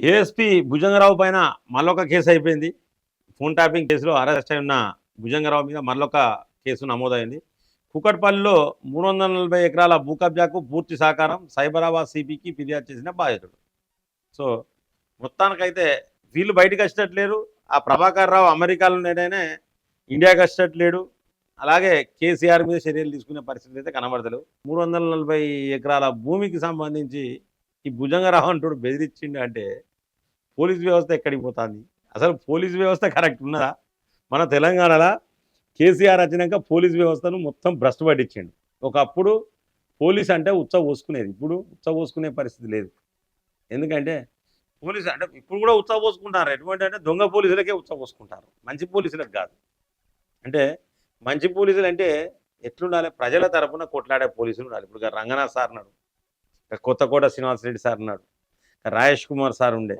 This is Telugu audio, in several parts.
ఏఎస్పీ భుజంగరావు పైన మళ్ళొక కేసు అయిపోయింది. ఫోన్ ట్యాపింగ్ కేసులో అరెస్ట్ అయిన భుజంగరావు మీద మళ్ళొక కేసు నమోదైంది. కూకట్పల్లిలో 340 ఎకరాల భూ కబ్జాకు పూర్తి సహకారం సైబరాబాద్ సిపికి ఫిర్యాదు చేసిన బాధితుడు. సో మొత్తానికైతే వీళ్ళు బయటకు వచ్చేటట్లేరు. ఆ ప్రభాకర్ రావు అమెరికాలో నేనైనా ఇండియాకి వచ్చేటట్లేడు. అలాగే కేసీఆర్ మీద చర్యలు తీసుకునే పరిస్థితి అయితే కనబడతలేవు. 340 ఎకరాల భూమికి సంబంధించి ఈ భుజంగరావు అంటాడు బెదిరించిండు అంటే పోలీస్ వ్యవస్థ ఎక్కడికి పోతుంది? అసలు పోలీస్ వ్యవస్థ కరెక్ట్ ఉన్నదా? మన తెలంగాణలో కేసీఆర్ వచ్చినాక పోలీస్ వ్యవస్థను మొత్తం భ్రష్టు పట్టించిండు. ఒకప్పుడు పోలీస్ అంటే ఉత్సవ పోసుకునేది, ఇప్పుడు ఉత్సవ పోసుకునే పరిస్థితి లేదు. ఎందుకంటే పోలీసు అంటే ఇప్పుడు కూడా ఉత్సవ పోసుకుంటారు. ఎటువంటి అంటే దొంగ పోలీసులకే ఉత్సవ పోసుకుంటారు, మంచి పోలీసులకు కాదు. అంటే మంచి పోలీసులు అంటే ఎట్లుండాలి? ప్రజల తరపున కొట్లాడే పోలీసులు ఉండాలి. ఇప్పుడు రంగనాథ్ సార్ ఉన్నాడు, కొత్తకోట శ్రీనివాసరెడ్డి సార్ ఉన్నాడు, రాజేష్ కుమార్ సార్ ఉండే.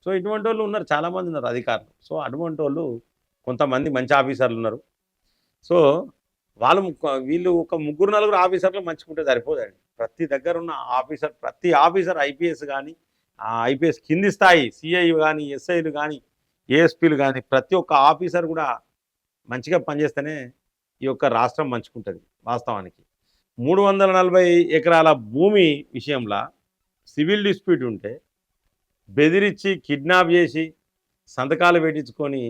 సో ఇటువంటి వాళ్ళు ఉన్నారు, చాలామంది ఉన్నారు అధికారులు. సో అటువంటి వాళ్ళు కొంతమంది మంచి ఆఫీసర్లు ఉన్నారు. సో వీళ్ళు ఒక 3-4 ఆఫీసర్లు మంచుకుంటే సరిపోదండి. ప్రతి దగ్గర ఉన్న ఆఫీసర్, ప్రతి ఆఫీసర్ ఐపీఎస్ కానీ, ఐపీఎస్ కింది స్థాయి సిఐ కానీ, ఎస్ఐలు కానీ, ఏఎస్పీలు కానీ, ప్రతి ఒక్క ఆఫీసర్ కూడా మంచిగా పనిచేస్తేనే ఈ యొక్క రాష్ట్రం మంచుకుంటుంది. వాస్తవానికి 340 ఎకరాల భూమి విషయంలో సివిల్ డిస్ప్యూట్ ఉంటే బెదిరించి కిడ్నాప్ చేసి సంతకాలు పెట్టించుకొని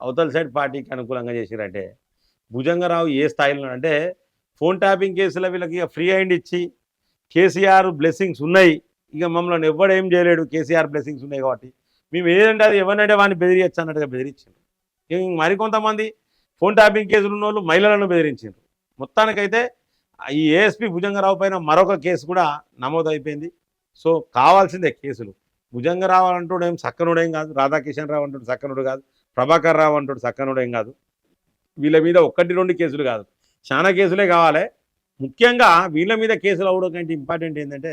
అవతల సైడ్ పార్టీకి అనుకూలంగా చేసిరంటే భుజంగరావు ఏ స్థాయిలో అంటే ఫోన్ ట్యాపింగ్ కేసులో వీళ్ళకి ఇక ఫ్రీ హ్యాండ్ ఇచ్చి కేసీఆర్ బ్లెస్సింగ్స్ ఉన్నాయి, ఇక మమ్మల్ని ఎవడేం చేయలేడు, కేసీఆర్ బ్లెస్సింగ్స్ ఉన్నాయి కాబట్టి మేము ఏదంటే అది ఎవరినంటే వాడిని బెదిరియచ్చు అన్నట్టుగా బెదిరించారు. మరికొంతమంది ఫోన్ ట్యాపింగ్ కేసులు ఉన్న వాళ్ళు మహిళలను బెదిరించారు. మొత్తానికైతే ఈ ఏఎస్పీ భుజంగరావు పైన మరొక కేసు కూడా నమోదైపోయింది. సో కావాల్సిందే కేసులు. భుజంగరావు అంటాడు ఏం సక్కనుడేం కాదు, రాధాకిషన్ రావు అంటాడు సక్కనుడు కాదు, ప్రభాకర్ రావు అంటాడు సక్కనుడేం కాదు. వీళ్ళ మీద 1-2 కేసులు కాదు, చాలా కేసులే కావాలి. ముఖ్యంగా వీళ్ళ మీద కేసులు అవడం కంటే ఇంపార్టెంట్ ఏంటంటే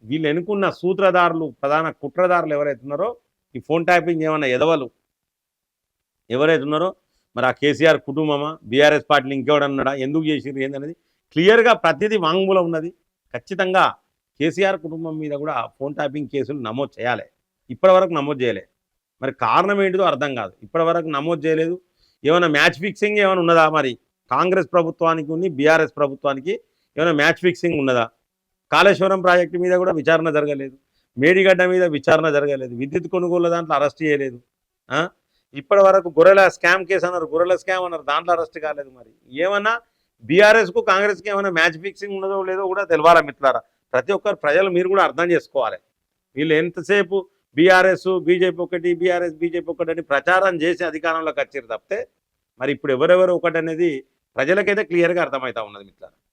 వీళ్ళు ఎన్నుకున్న సూత్రధారులు, ప్రధాన కుట్రదారులు ఎవరైతే ఉన్నారో, ఈ ఫోన్ ట్యాపింగ్ ఏమన్నా ఎదవలు ఎవరైతే ఉన్నారో, మరి ఆ కేసీఆర్ కుటుంబమా, బీఆర్ఎస్ పార్టీని ఇంకెవడన్నాడా, ఎందుకు చేసిరు ఏందనేది క్లియర్గా ప్రతిదీ వాంగ్మూలం ఉన్నది. ఖచ్చితంగా కేసీఆర్ కుటుంబం మీద కూడా ఫోన్ ట్యాపింగ్ కేసులు నమోదు చేయాలి. ఇప్పటివరకు నమోదు చేయలే. మరి కారణం ఏంటిదో అర్థం కాదు, ఇప్పటివరకు నమోదు చేయలేదు. ఏమైనా మ్యాచ్ ఫిక్సింగ్ ఏమైనా ఉన్నదా? మరి కాంగ్రెస్ ప్రభుత్వానికి ఉంది, బీఆర్ఎస్ ప్రభుత్వానికి ఏమైనా మ్యాచ్ ఫిక్సింగ్ ఉన్నదా? కాళేశ్వరం ప్రాజెక్టు మీద కూడా విచారణ జరగలేదు, మేడిగడ్డ మీద విచారణ జరగలేదు, విద్యుత్ కొనుగోలు దాంట్లో అరెస్ట్ చేయలేదు. ఇప్పటి వరకు గొర్రెల స్కామ్ కేసు అన్నారు, గొర్రెల స్కామ్ అన్నారు, దాంట్లో అరెస్ట్ కాలేదు. మరి ఏమన్నా బీఆర్ఎస్కు కాంగ్రెస్కి ఏమైనా మ్యాచ్ ఫిక్సింగ్ ఉన్నదో లేదో కూడా తెలవాలా మిత్రులారా. ప్రతి ఒక్కరు ప్రజలు మీరు కూడా అర్థం చేసుకోవాలి. వీళ్ళు ఎంతసేపు బీఆర్ఎస్ బీజేపీ ఒకటి, బీఆర్ఎస్ బీజేపీ ఒకటి అని ప్రచారం చేసి అధికారంలోకి వచ్చారు తప్పితే మరి ఇప్పుడు ఎవరెవరు ఒకటి అనేది ప్రజలకైతే క్లియర్గా అర్థమవుతా ఉన్నది మిత్రులారా.